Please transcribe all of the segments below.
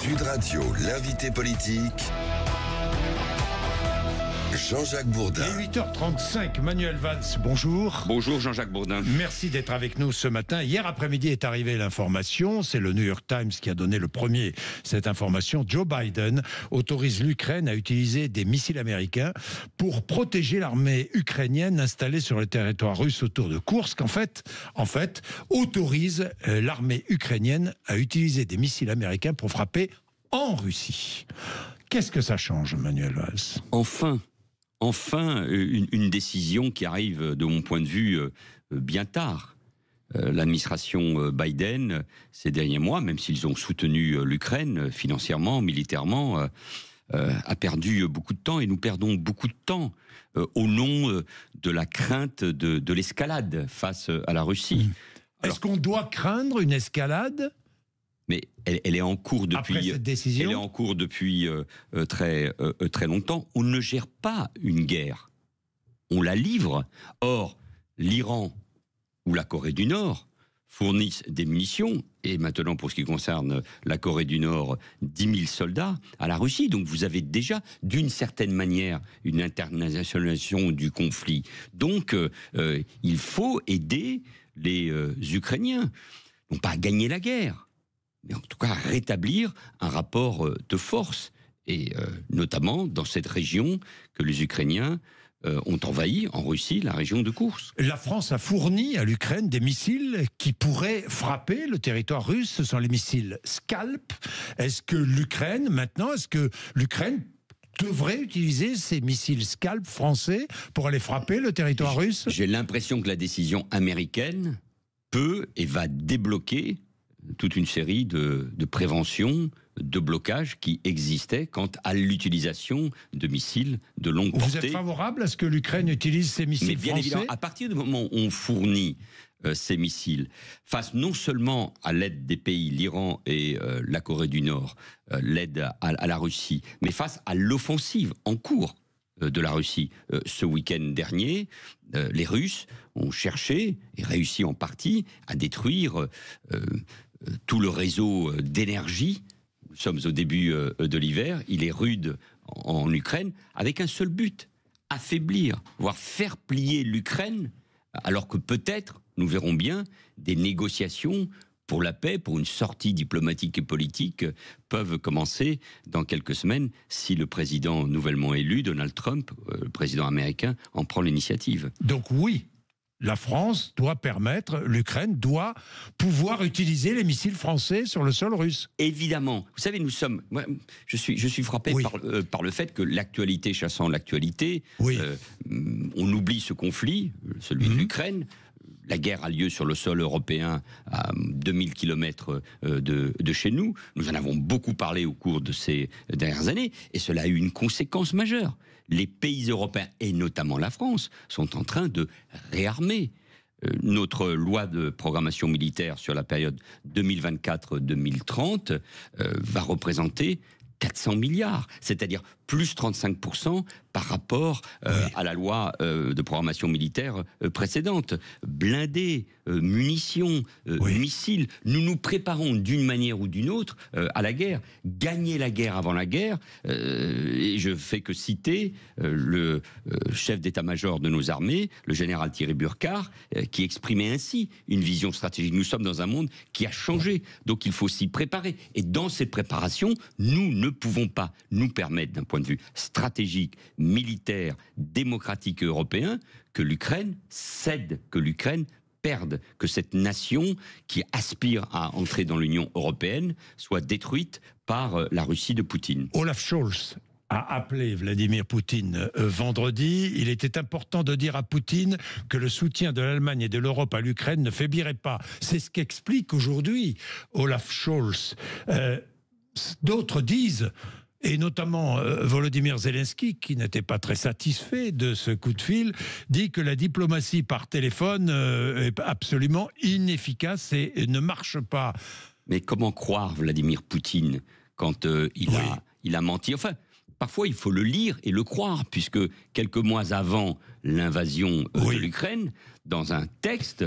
Sud Radio, l'invité politique, Jean-Jacques Bourdin. Il est 8h35, Manuel Valls, bonjour. Bonjour Jean-Jacques Bourdin. Merci d'être avec nous ce matin. Hier après-midi est arrivée l'information, c'est le New York Times qui a donné le premier cette information. Joe Biden autorise l'Ukraine à utiliser des missiles américains pour protéger l'armée ukrainienne installée sur le territoire russe autour de Koursk. En fait, autorise l'armée ukrainienne à utiliser des missiles américains pour frapper en Russie. Qu'est-ce que ça change, Manuel Valls ? Enfin, une décision qui arrive, de mon point de vue, bien tard. L'administration Biden, ces derniers mois, même s'ils ont soutenu l'Ukraine financièrement, militairement, a perdu beaucoup de temps, et nous perdons beaucoup de temps au nom de la crainte de l'escalade face à la Russie. Est-ce qu'on doit craindre une escalade ? Mais elle est en cours depuis. Après cette décision, elle est en cours depuis très longtemps. On ne gère pas une guerre, on la livre. Or, l'Iran ou la Corée du Nord fournissent des munitions, et maintenant, pour ce qui concerne la Corée du Nord, 10 000 soldats à la Russie. Donc vous avez déjà, d'une certaine manière, une internationalisation du conflit. Donc il faut aider les Ukrainiens, non pas à gagner la guerre, mais en tout cas à rétablir un rapport de force, et notamment dans cette région que les Ukrainiens ont envahi, en Russie, la région de Koursk. La France a fourni à l'Ukraine des missiles qui pourraient frapper le territoire russe. Ce sont les missiles Scalp. Est-ce que l'Ukraine devrait utiliser ces missiles Scalp français pour aller frapper le territoire russe ? J'ai l'impression que la décision américaine peut et va débloquer toute une série de préventions, de blocages qui existaient quant à l'utilisation de missiles de longue portée. Vous êtes favorable à ce que l'Ukraine utilise ces missiles français ? Mais bien évidemment, à partir du moment où on fournit ces missiles, face non seulement à l'aide des pays, l'Iran et la Corée du Nord, l'aide à la Russie, mais face à l'offensive en cours de la Russie. Ce week-end dernier, les Russes ont cherché, et réussi en partie, à détruire tout le réseau d'énergie. Nous sommes au début de l'hiver, il est rude en Ukraine, avec un seul but, affaiblir, voire faire plier l'Ukraine, alors que peut-être, nous verrons bien, des négociations pour la paix, pour une sortie diplomatique et politique, peuvent commencer dans quelques semaines si le président nouvellement élu, Donald Trump, le président américain, en prend l'initiative. Donc oui, la France doit permettre, l'Ukraine doit pouvoir utiliser les missiles français sur le sol russe. Évidemment. Vous savez, je suis frappé par le fait que l'actualité chassant l'actualité, on oublie ce conflit, celui de l'Ukraine. La guerre a lieu sur le sol européen à 2000 km de chez nous. Nous en avons beaucoup parlé au cours de ces dernières années, et cela a eu une conséquence majeure. Les pays européens, et notamment la France, sont en train de réarmer. Notre loi de programmation militaire sur la période 2024-2030 va représenter 400 milliards, c'est-à-dire plus 35% par rapport à la loi de programmation militaire précédente. Blindés, munitions, missiles, nous nous préparons d'une manière ou d'une autre à la guerre. Gagner la guerre avant la guerre, et je fais que citer le chef d'état-major de nos armées, le général Thierry Burkhardt, qui exprimait ainsi une vision stratégique. Nous sommes dans un monde qui a changé, donc il faut s'y préparer. Et dans cette préparation, nous ne pouvons pas nous permettre, d'un point de vue stratégique, militaire, démocratique et européen, que l'Ukraine cède, que l'Ukraine perde, que cette nation qui aspire à entrer dans l'Union européenne soit détruite par la Russie de Poutine. Olaf Scholz a appelé Vladimir Poutine vendredi. Il était important de dire à Poutine que le soutien de l'Allemagne et de l'Europe à l'Ukraine ne faiblirait pas. C'est ce qu'explique aujourd'hui Olaf Scholz. D'autres disent, et notamment Volodymyr Zelensky, qui n'était pas très satisfait de ce coup de fil, dit que la diplomatie par téléphone est absolument inefficace et ne marche pas. Mais comment croire Vladimir Poutine quand il a menti ? Enfin, parfois il faut le lire et le croire, puisque quelques mois avant l'invasion de l'Ukraine, dans un texte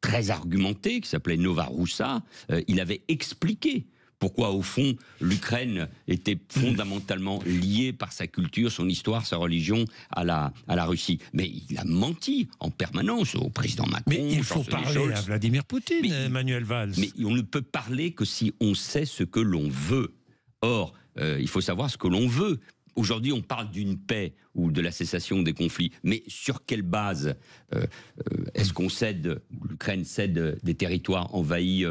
très argumenté qui s'appelait Nova Russa, il avait expliqué pourquoi au fond l'Ukraine était fondamentalement liée par sa culture, son histoire, sa religion à la Russie. Mais il a menti en permanence au président Macron. Mais il faut parler Scholz. à Vladimir Poutine, Manuel Valls. Mais on ne peut parler que si on sait ce que l'on veut. Or, il faut savoir ce que l'on veut. Aujourd'hui, on parle d'une paix ou de la cessation des conflits, mais sur quelle base est-ce qu'on cède, l'Ukraine cède des territoires envahis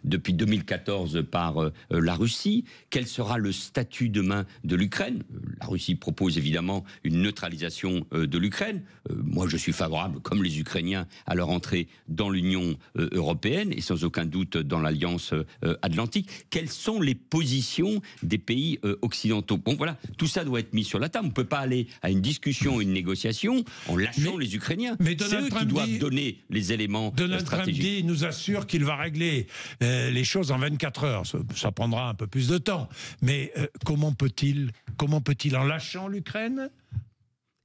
depuis 2014 par la Russie? Quel sera le statut demain de l'Ukraine? La Russie propose évidemment une neutralisation de l'Ukraine. Moi, je suis favorable, comme les Ukrainiens, à leur entrée dans l'Union européenne et sans aucun doute dans l'Alliance Atlantique. Quelles sont les positions des pays occidentaux? Bon, voilà, tout ça doit être mis sur la table. On ne peut pas aller à une discussion, une négociation en lâchant les Ukrainiens. Mais c'est eux qui doivent donner les éléments stratégiques. Trump nous assure qu'il va régler les choses en 24 heures. Ça prendra un peu plus de temps. Mais comment peut-il, en lâchant l'Ukraine?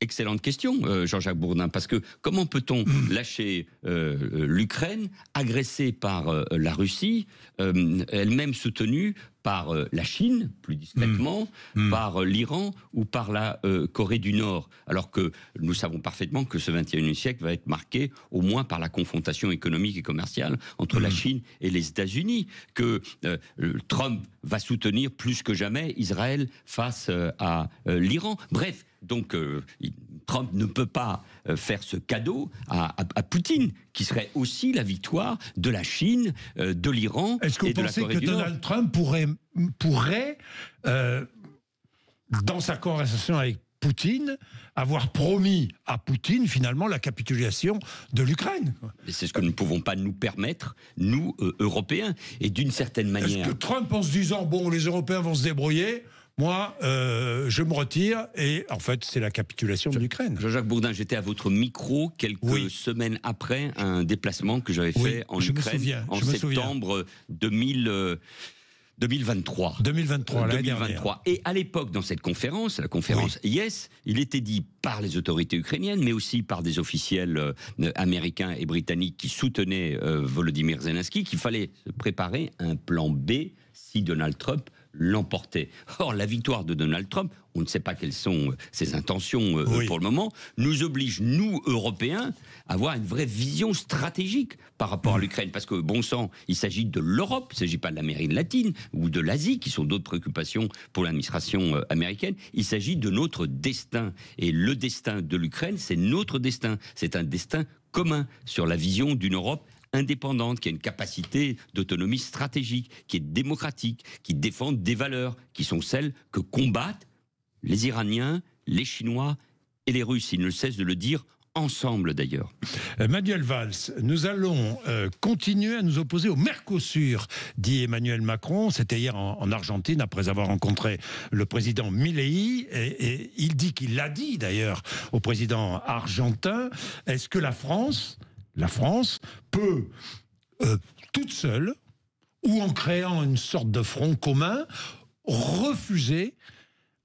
Excellente question, Jean-Jacques Bourdin, parce que comment peut-on lâcher l'Ukraine, agressée par la Russie, elle-même soutenue par la Chine, plus discrètement, par l'Iran ou par la Corée du Nord, alors que nous savons parfaitement que ce 21e siècle va être marqué au moins par la confrontation économique et commerciale entre la Chine et les États-Unis, que Trump va soutenir plus que jamais Israël face à l'Iran. Bref, donc Trump ne peut pas faire ce cadeau à Poutine, qui serait aussi la victoire de la Chine, de l'Iran et de la Corée du Nord. Est-ce que vous pensez que Donald Trump pourrait dans sa conversation avec Poutine, avoir promis à Poutine, finalement, la capitulation de l'Ukraine? C'est ce que nous ne pouvons pas nous permettre, nous, Européens. Et d'une certaine manière... Est-ce que Trump, en se disant, bon, les Européens vont se débrouiller, moi, je me retire, et en fait, c'est la capitulation de l'Ukraine. Jean-Jacques Bourdin, j'étais à votre micro quelques semaines après un déplacement que j'avais fait en Ukraine en septembre 2023. 2023, l'année dernière. Et à l'époque, dans cette conférence, la conférence Yes, il était dit par les autorités ukrainiennes, mais aussi par des officiels américains et britanniques qui soutenaient Volodymyr Zelensky, qu'il fallait se préparer un plan B si Donald Trump l'emportait. Or, la victoire de Donald Trump, on ne sait pas quelles sont ses intentions pour le moment, nous oblige, nous, Européens, à avoir une vraie vision stratégique par rapport à l'Ukraine. Parce que, bon sang, il s'agit de l'Europe, il ne s'agit pas de l'Amérique latine ou de l'Asie, qui sont d'autres préoccupations pour l'administration américaine. Il s'agit de notre destin. Et le destin de l'Ukraine, c'est notre destin. C'est un destin commun sur la vision d'une Europe indépendante, qui a une capacité d'autonomie stratégique, qui est démocratique, qui défend des valeurs qui sont celles que combattent les Iraniens, les Chinois et les Russes. Ils ne cessent de le dire ensemble d'ailleurs. Manuel Valls, nous allons continuer à nous opposer au Mercosur, dit Emmanuel Macron. C'était hier en Argentine, après avoir rencontré le président Milei. Et il dit qu'il l'a dit d'ailleurs au président argentin. Est-ce que la France peut, toute seule, ou en créant une sorte de front commun, refuser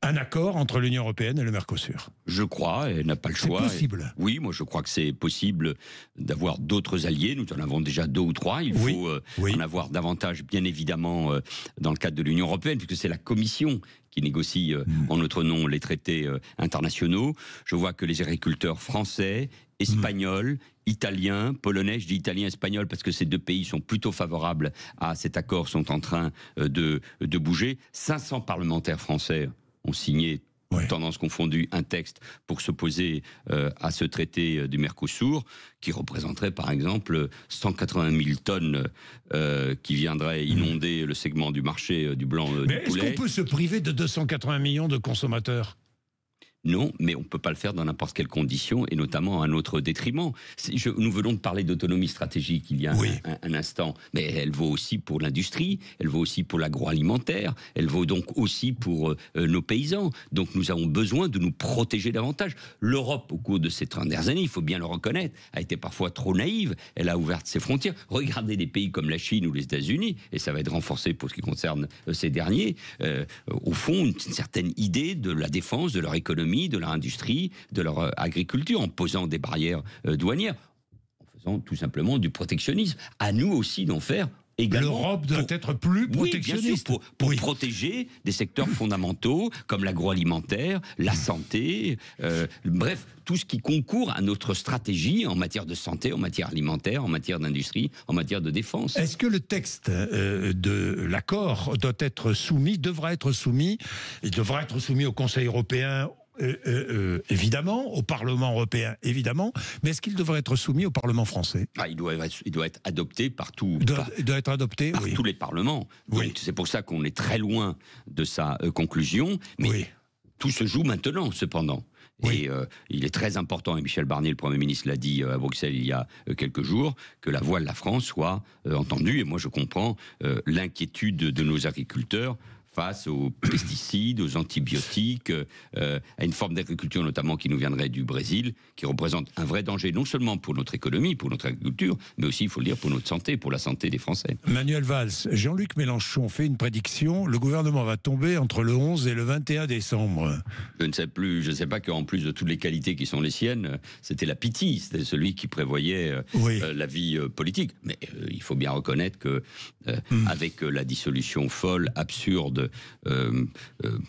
un accord entre l'Union européenne et le Mercosur? Je crois, elle n'a pas le choix. C'est possible. Oui, moi je crois que c'est possible d'avoir d'autres alliés. Nous en avons déjà 2 ou 3. Il faut en avoir davantage, bien évidemment, dans le cadre de l'Union européenne, puisque c'est la Commission qui négocie en notre nom les traités internationaux. Je vois que les agriculteurs français, espagnols, italiens, polonais, je dis italien, espagnol parce que ces 2 pays sont plutôt favorables à cet accord, sont en train de bouger. 500 parlementaires français ont signé, tendance confondue, un texte pour s'opposer à ce traité du Mercosur, qui représenterait par exemple 180 000 tonnes qui viendraient inonder le segment du marché du blanc du poulet. Est-ce qu'on peut se priver de 280 millions de consommateurs ? Non, mais on ne peut pas le faire dans n'importe quelle condition, et notamment à notre détriment. Nous venons de parler d'autonomie stratégique il y a un instant, mais elle vaut aussi pour l'industrie, elle vaut aussi pour l'agroalimentaire, elle vaut donc aussi pour nos paysans. Donc nous avons besoin de nous protéger davantage. L'Europe, au cours de ces 30 dernières années, il faut bien le reconnaître, a été parfois trop naïve. Elle a ouvert ses frontières. Regardez des pays comme la Chine ou les États-Unis, et ça va être renforcé pour ce qui concerne ces derniers, au fond, une certaine idée de la défense de leur économie, de leur industrie, de leur agriculture, en posant des barrières douanières, en faisant tout simplement du protectionnisme. À nous aussi d'en faire l'Europe doit être plus protectionniste. Oui, bien sûr, pour protéger des secteurs fondamentaux comme l'agroalimentaire, la santé, bref, tout ce qui concourt à notre stratégie en matière de santé, en matière alimentaire, en matière d'industrie, en matière de défense. Est-ce que le texte de l'accord devra être soumis au Conseil européen, évidemment, au Parlement européen, évidemment, mais est-ce qu'il devrait être soumis au Parlement français ? Il doit être adopté par tous les parlements. Donc c'est pour ça qu'on est très loin de sa conclusion, mais tout se joue maintenant, cependant. Oui. Et il est très important, et Michel Barnier, le Premier ministre, l'a dit à Bruxelles il y a quelques jours, que la voix de la France soit entendue. Et moi, je comprends l'inquiétude de nos agriculteurs face aux pesticides, aux antibiotiques, à une forme d'agriculture notamment qui nous viendrait du Brésil, qui représente un vrai danger non seulement pour notre économie, pour notre agriculture, mais aussi, il faut le dire, pour notre santé, pour la santé des Français. Manuel Valls, Jean-Luc Mélenchon fait une prédiction, le gouvernement va tomber entre le 11 et le 21 décembre. Je ne sais plus, je ne sais pas qu'en plus de toutes les qualités qui sont les siennes, c'était la pitié, c'était celui qui prévoyait la vie politique. Mais il faut bien reconnaître que avec la dissolution folle, absurde,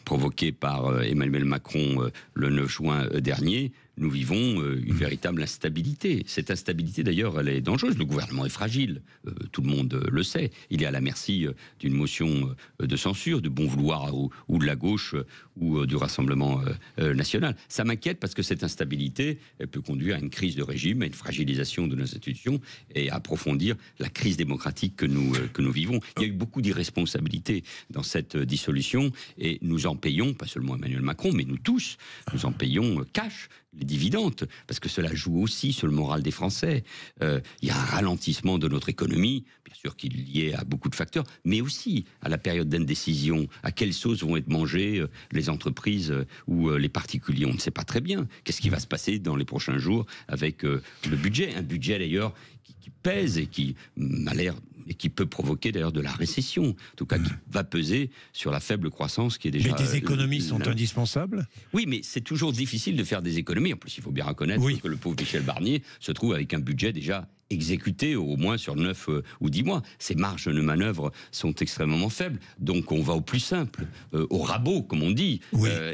provoquée par Emmanuel Macron le 9 juin dernier, nous vivons une véritable instabilité. Cette instabilité, d'ailleurs, elle est dangereuse. Le gouvernement est fragile, tout le monde le sait. Il est à la merci d'une motion de censure, de bon vouloir ou de la gauche ou du Rassemblement national. Ça m'inquiète parce que cette instabilité, elle peut conduire à une crise de régime, à une fragilisation de nos institutions et à approfondir la crise démocratique que nous vivons. Il y a eu beaucoup d'irresponsabilités dans cette dissolution et nous en payons, pas seulement Emmanuel Macron, mais nous tous, nous en payons cash les dividendes, parce que cela joue aussi sur le moral des Français. Il y a un ralentissement de notre économie, bien sûr qu'il est lié à beaucoup de facteurs, mais aussi à la période d'indécision. À quelle sauce vont être mangées les entreprises ou les particuliers ? On ne sait pas très bien. Qu'est-ce qui va se passer dans les prochains jours avec le budget ? Un budget d'ailleurs qui pèse et qui a l'air... et qui peut provoquer d'ailleurs de la récession, en tout cas qui va peser sur la faible croissance qui est déjà... Mais des économies sont indispensables ? Oui, mais c'est toujours difficile de faire des économies. En plus, il faut bien reconnaître que le pauvre Michel Barnier se trouve avec un budget déjà exécuté au moins sur 9 ou 10 mois. Ces marges de manœuvre sont extrêmement faibles. Donc on va au plus simple, au rabot, comme on dit,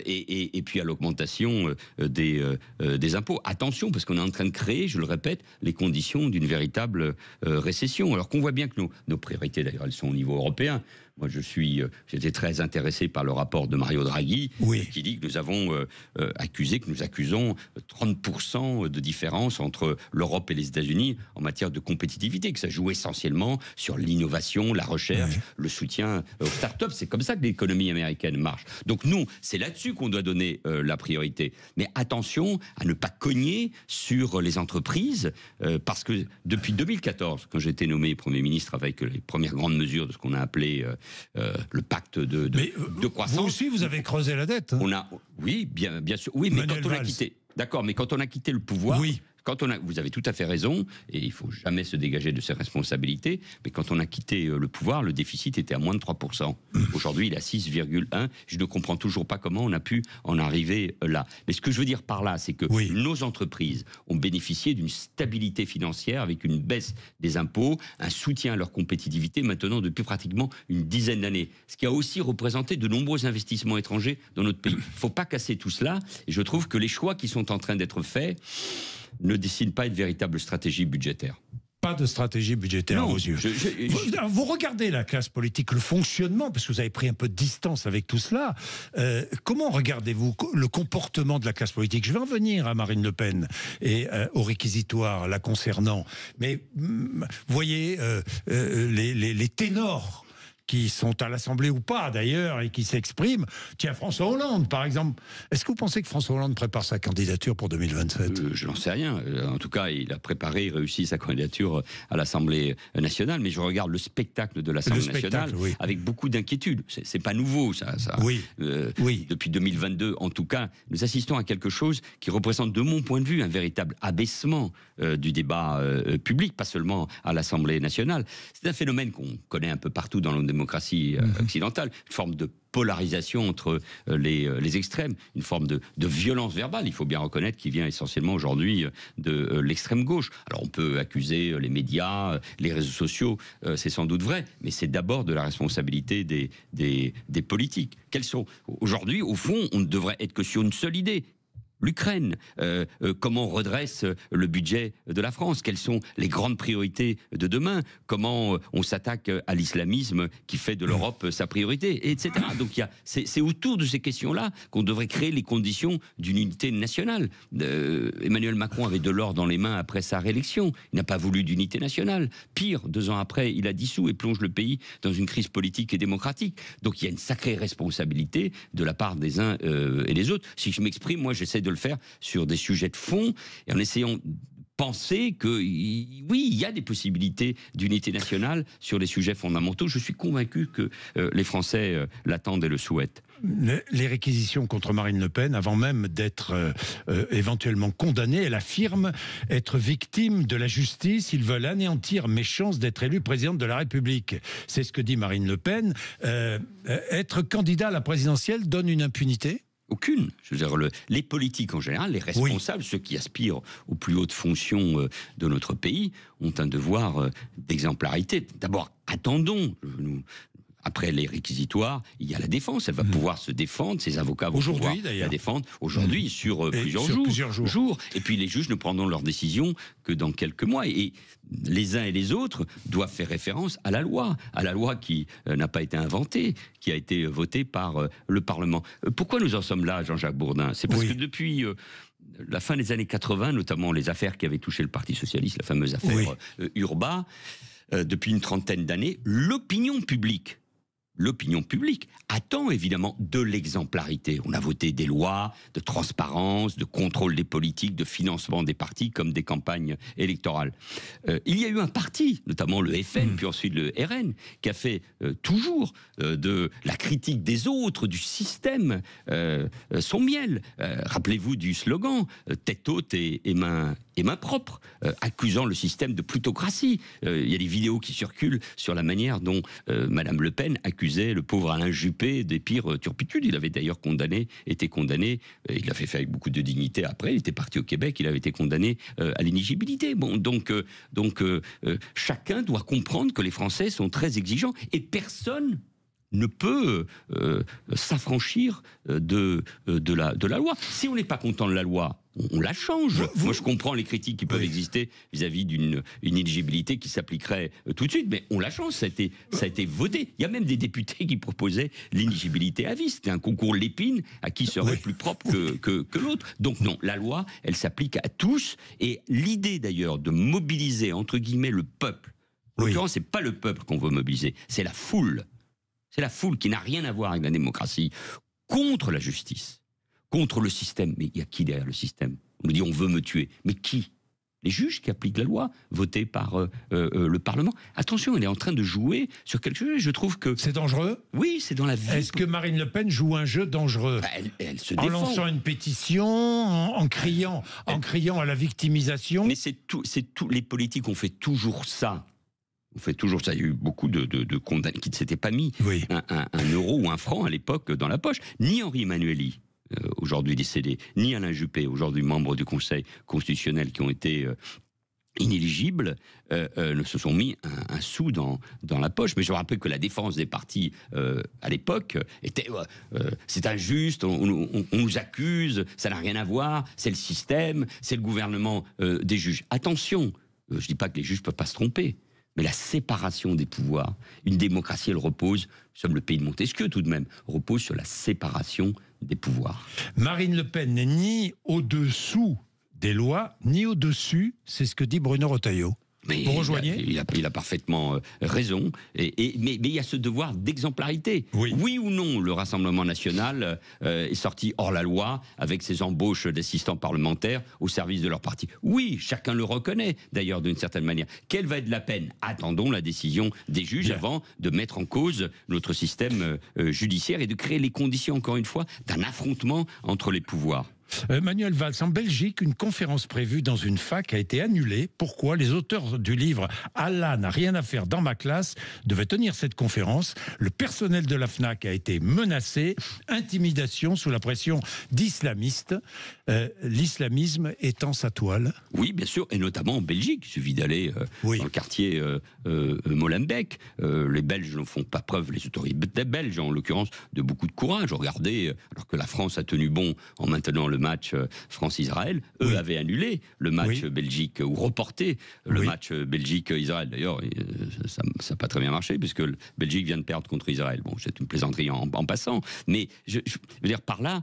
et puis à l'augmentation des impôts. Attention, parce qu'on est en train de créer, je le répète, les conditions d'une véritable récession. Alors qu'on voit bien que nos priorités, d'ailleurs, elles sont au niveau européen. Moi, j'étais très intéressé par le rapport de Mario Draghi, qui dit que nous avons que nous accusons 30% de différence entre l'Europe et les États-Unis en matière de compétitivité, que ça joue essentiellement sur l'innovation, la recherche, le soutien aux start-up. C'est comme ça que l'économie américaine marche. Donc nous, c'est là-dessus qu'on doit donner la priorité. Mais attention à ne pas cogner sur les entreprises, parce que depuis 2014, quand j'ai été nommé Premier ministre avec les premières grandes mesures de ce qu'on a appelé le pacte de croissance. Vous aussi, vous avez creusé la dette. Hein. Oui, bien sûr. Oui, mais quand on a quitté... D'accord, mais quand on a quitté le pouvoir... Vous avez tout à fait raison, et il ne faut jamais se dégager de ses responsabilités, mais quand on a quitté le pouvoir, le déficit était à moins de 3%. Aujourd'hui, il est à 6,1%. Je ne comprends toujours pas comment on a pu en arriver là. Mais ce que je veux dire par là, c'est que nos entreprises ont bénéficié d'une stabilité financière avec une baisse des impôts, un soutien à leur compétitivité maintenant depuis pratiquement une dizaine d'années. Ce qui a aussi représenté de nombreux investissements étrangers dans notre pays. Il ne faut pas casser tout cela, et je trouve que les choix qui sont en train d'être faits ne dessinent pas une véritable stratégie budgétaire. Pas de stratégie budgétaire à vos yeux. Vous regardez la classe politique, le fonctionnement, parce que vous avez pris un peu de distance avec tout cela. Comment regardez-vous le comportement de la classe politique ? Je vais en venir à Marine Le Pen et au réquisitoire la concernant. Mais vous voyez les ténors qui sont à l'Assemblée ou pas d'ailleurs, et qui s'expriment. Tiens, François Hollande, par exemple. Est-ce que vous pensez que François Hollande prépare sa candidature pour 2027 ? Je n'en sais rien. En tout cas, il a préparé et réussi sa candidature à l'Assemblée nationale, mais je regarde le spectacle de l'Assemblée nationale avec beaucoup d'inquiétude. C'est pas nouveau, ça. Depuis 2022, en tout cas, nous assistons à quelque chose qui représente, de mon point de vue, un véritable abaissement du débat public, pas seulement à l'Assemblée nationale. C'est un phénomène qu'on connaît un peu partout dans le démocraties occidentales, une forme de polarisation entre les extrêmes, une forme de violence verbale, il faut bien reconnaître, qui vient essentiellement aujourd'hui de l'extrême gauche. Alors on peut accuser les médias, les réseaux sociaux, c'est sans doute vrai, mais c'est d'abord de la responsabilité des politiques. Quels sont aujourd'hui, au fond, on ne devrait être que sur une seule idée. L'Ukraine, comment on redresse le budget de la France, quelles sont les grandes priorités de demain, comment on s'attaque à l'islamisme qui fait de l'Europe sa priorité, etc. Donc c'est autour de ces questions-là qu'on devrait créer les conditions d'une unité nationale. Emmanuel Macron avait Delors dans les mains après sa réélection, il n'a pas voulu d'unité nationale. Pire, 2 ans après, il a dissous et plonge le pays dans une crise politique et démocratique. Donc il y a une sacrée responsabilité de la part des uns et des autres. Si je m'exprime, moi j'essaie de le faire sur des sujets de fond et en essayant de penser que oui, il y a des possibilités d'unité nationale sur les sujets fondamentaux. Je suis convaincu que les Français l'attendent et le souhaitent. Les réquisitions contre Marine Le Pen, avant même d'être éventuellement condamnée, elle affirme être victime de la justice. Ils veulent anéantir mes chances d'être élue présidente de la République. C'est ce que dit Marine Le Pen. Être candidat à la présidentielle donne une impunité ? Aucune. Je veux dire, les politiques en général, les responsables, ceux qui aspirent aux plus hautes fonctions de notre pays, ont un devoir d'exemplarité. D'abord, attendons. Après les réquisitoires, il y a la défense. Elle va pouvoir se défendre. Ses avocats vont pouvoir la défendre. Aujourd'hui, sur plusieurs jours. Et puis les juges ne prendront leur décision que dans quelques mois. Et les uns et les autres doivent faire référence à la loi qui n'a pas été inventée, qui a été votée par le Parlement. Pourquoi nous en sommes là, Jean-Jacques Bourdin? C'est parce que depuis la fin des années 80, notamment les affaires qui avaient touché le Parti socialiste, la fameuse affaire Urba, depuis une trentaine d'années, l'opinion publique attend évidemment de l'exemplarité. On a voté des lois de transparence, de contrôle des politiques, de financement des partis comme des campagnes électorales. Il y a eu un parti, notamment le FN, puis ensuite le RN, qui a fait toujours de la critique des autres, du système, son miel. Rappelez-vous du slogan « tête haute et main propre », accusant le système de plutocratie. Il y a des vidéos qui circulent sur la manière dont Madame Le Pen accusait le pauvre Alain Juppé des pires turpitudes. Il avait d'ailleurs été condamné, il l'a fait avec beaucoup de dignité après, il était parti au Québec, il avait été condamné à l'inéligibilité. Bon, donc chacun doit comprendre que les Français sont très exigeants et personne ne peut s'affranchir de la loi. Si on n'est pas content de la loi, on la change. Moi, je comprends les critiques qui peuvent exister vis-à-vis d'une inéligibilité qui s'appliquerait tout de suite, mais on la change. Ça a été voté. Il y a même des députés qui proposaient l'inéligibilité à vie. C'était un concours Lépine à qui serait plus propre que l'autre. Donc non, la loi, elle s'applique à tous. Et l'idée d'ailleurs de mobiliser, entre guillemets, le peuple, en l'occurrence, c'est pas le peuple qu'on veut mobiliser, c'est la foule. C'est la foule qui n'a rien à voir avec la démocratie, contre la justice, contre le système. Mais il y a qui derrière le système? On nous dit on veut me tuer. Mais qui? Les juges qui appliquent la loi, votée par le Parlement. Attention, elle est en train de jouer sur quelque chose. Je trouve que... C'est dangereux? Oui, c'est dans la vie. Est-ce que Marine Le Pen joue un jeu dangereux? Elle se défend. En lançant une pétition, en criant à la victimisation? Mais c'est tout. Les politiques ont fait toujours ça. Il y a eu beaucoup de condamnés qui ne s'étaient pas mis un euro ou un franc à l'époque dans la poche. Ni Henri Emmanuelli, aujourd'hui décédé, ni Alain Juppé, aujourd'hui membre du Conseil constitutionnel, qui ont été inéligibles, ne se sont mis un sou dans la poche. Mais je me rappelle que la défense des partis à l'époque était c'est injuste, on nous accuse, ça n'a rien à voir, c'est le système, c'est le gouvernement des juges. Attention, je ne dis pas que les juges ne peuvent pas se tromper, mais la séparation des pouvoirs, une démocratie, elle repose, nous sommes le pays de Montesquieu tout de même, repose sur la séparation des pouvoirs. Marine Le Pen n'est ni au-dessous des lois, ni au-dessus, c'est ce que dit Bruno Retailleau. Mais vous rejoignez? Il a parfaitement raison, mais il y a ce devoir d'exemplarité. Oui ou non, le Rassemblement national est sorti hors la loi avec ses embauches d'assistants parlementaires au service de leur parti. Oui, chacun le reconnaît d'ailleurs d'une certaine manière. Quelle va être la peine? Attendons la décision des juges avant de mettre en cause notre système judiciaire et de créer les conditions, encore une fois, d'un affrontement entre les pouvoirs. Manuel Valls, en Belgique, une conférence prévue dans une fac a été annulée. Pourquoi? Les auteurs du livre « Allah n'a rien à faire dans ma classe » devaient tenir cette conférence. Le personnel de la FNAC a été menacé. Intimidation sous la pression d'islamistes. L'islamisme étend sa toile. Oui, bien sûr, et notamment en Belgique. Il suffit d'aller dans le quartier Molenbeek. Les Belges ne font pas preuve, les autorités belges en l'occurrence, de beaucoup de courage. Regardez, alors que la France a tenu bon en maintenant le match France-Israël, eux avaient annulé le match Belgique, ou reporté le match Belgique-Israël. D'ailleurs, ça n'a pas très bien marché, puisque le Belgique vient de perdre contre Israël. Bon, c'est une plaisanterie en passant. Mais je veux dire, par là,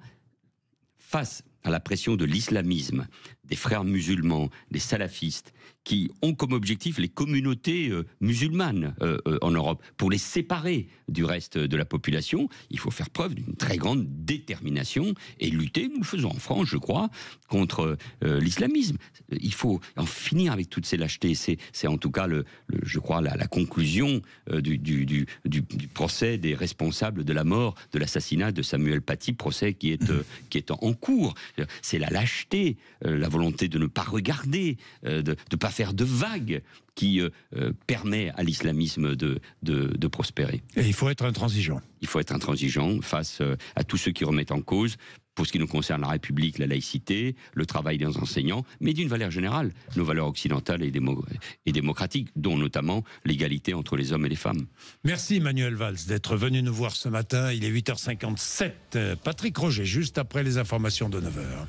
face à la pression de l'islamisme, des frères musulmans, des salafistes, qui ont comme objectif les communautés musulmanes en Europe, pour les séparer du reste de la population, il faut faire preuve d'une très grande détermination et lutter, nous le faisons en France, je crois, contre l'islamisme. Il faut en finir avec toutes ces lâchetés. C'est en tout cas, je crois, la conclusion du procès des responsables de la mort, de l'assassinat de Samuel Paty, procès qui est en cours. C'est la lâcheté, la volonté de ne pas regarder, de ne pas faire de vagues qui permet à l'islamisme de prospérer. Et il faut être intransigeant. Il faut être intransigeant face à tous ceux qui remettent en cause, pour ce qui nous concerne, la République, la laïcité, le travail des enseignants, mais d'une valeur générale, nos valeurs occidentales et démocratiques, dont notamment l'égalité entre les hommes et les femmes. Merci Manuel Valls d'être venu nous voir ce matin. Il est 8h57. Patrick Roger, juste après les informations de 9h.